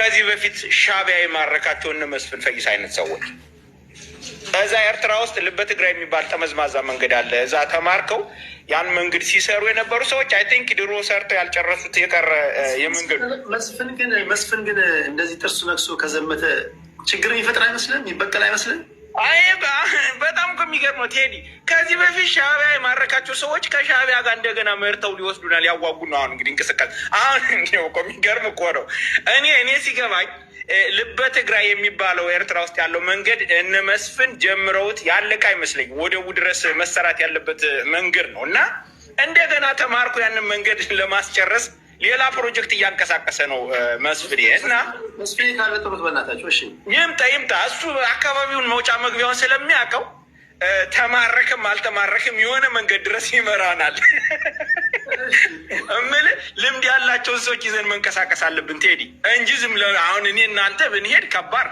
ከዚህ በፊት ሻዕቢያ የማረካቸው እነ መስፍን ፈይሳ አይነት ሰዎች እዛ ኤርትራ ውስጥ ልበ ትግራይ የሚባል ጠመዝማዛ መንገድ አለ። እዛ ተማርከው ያን መንገድ ሲሰሩ የነበሩ ሰዎች አይ ቲንክ ድሮ ሰርተው ያልጨረሱት የቀረ የመንገዱ መስፍን ግን እንደዚህ ጥርሱ ነክሶ ከዘመተ ችግር የሚፈጥር አይመስልም? የሚበቀል አይመስልም? አይ በጣም እኮ የሚገርመው ቴዲ፣ ከዚህ በፊት ሻዕቢያ የማረካቸው ሰዎች ከሻዕቢያ ጋር እንደገና መርተው ሊወስዱናል ያዋጉ ነው። አሁን እንግዲህ እንቅስቃሴ አሁን እኮ የሚገርም እኮ ነው። እኔ ሲገባኝ ልበ ትግራይ የሚባለው ኤርትራ ውስጥ ያለው መንገድ እነ መስፍን ጀምረውት ያለቀ አይመስለኝም። ወደቡ ድረስ መሰራት ያለበት መንገድ ነው እና እንደገና ተማርኮ ያንን መንገድ ለማስጨረስ ሌላ ፕሮጀክት እያንቀሳቀሰ ነው መስፍን። እና መስፍን ካለ ጥሩት በእናታቸው እሺ፣ ይምጣ እሱ አካባቢውን መውጫ መግቢያውን ስለሚያውቀው ተማረክም አልተማረክም የሆነ መንገድ ድረስ ይመራናል። እምልህ ልምድ ያላቸውን ሰዎች ይዘን መንቀሳቀስ አለብን ቴዲ እንጂ ዝም አሁን እኔ እናንተ ብንሄድ ከባድ።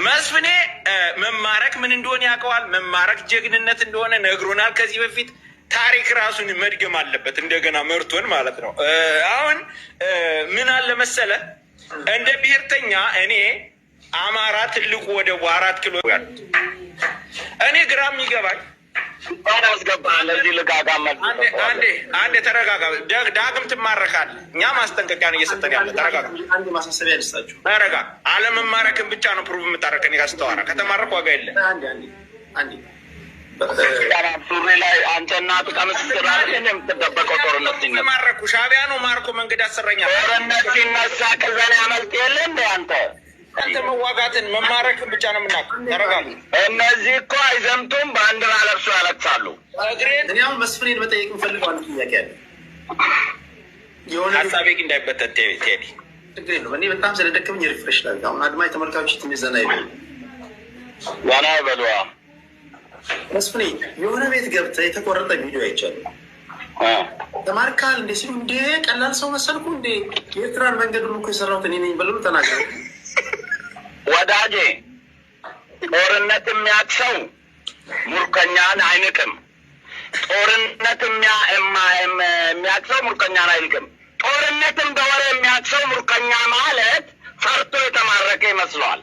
መስፍኔ መማረክ ምን እንደሆነ ያውቀዋል። መማረክ ጀግንነት እንደሆነ ነግሮናል ከዚህ በፊት። ታሪክ ራሱን መድገም አለበት እንደገና መርቶን ማለት ነው። አሁን ምን አለ መሰለ እንደ ብሔርተኛ እኔ አማራ ትልቁ ወደቡ 4 ኪሎ ያሉት እኔ ግራም ይገባል። አንዴ ተረጋጋ። ዳግም ትማረካለህ። እኛ ማስጠንቀቂያ ነው እየሰጠን ያለ። ተረጋጋ። አንድ ማሳሰቢያ ልስጣችሁ። ተረጋጋ። አለመማረክን ብቻ ነው ፕሩቭ የምታረከ። እኔ ጋር ስተዋራ ከተማረክ ዋጋ የለም። አንዴ ሱሪ ላይ አንተና ጥቀምስራ የምትደበቀው ጦርነት ሲነሳ ማረኩ ሻዕቢያ ነው ማርኮ መንገድ አሰራኛል። ጦርነት ሲነሳ ከዛኔ ያመልጥ የለ እንደ አንተ መዋጋትን መማረክን ብቻ ነው የምናውቀው። ተረጋጋ። እነዚህ እኮ አይዘምቱም፣ ባንዲራ ለብሶ ያለቅሳሉ። እኔ አሁን መስፍኔን መጠየቅ የምፈልገው አንድ ጥያቄ አለ። የሆነ ሀሳቤ እንዳይበተን ቴዲ ችግር የለውም። እኔ በጣም ስለደከመኝ ሪፍሬሽ ላድርግ። አሁን አድማጭ ተመልካቾች ትንሽ ዘና ይበሉ። ዋና ይበሉ። መስፍኔ የሆነ ቤት ገብተህ የተቆረጠ ቪዲዮ አይቻልም። ተማርካል እንዴ ሲሉ እንዴ ቀላል ሰው መሰልኩ እንዴ? የኤርትራን መንገድ ሁሉ እኮ የሰራሁት እኔ ነኝ ብለው ተናገሩ። ወዳጄ ጦርነት የሚያቅሰው ሙርከኛን አይንቅም። ጦርነት የሚያቅሰው ሙርከኛን አይንቅም። ጦርነትን በወሬ የሚያቅሰው ሙርከኛ ማለት ፈርቶ የተማረከ ይመስለዋል።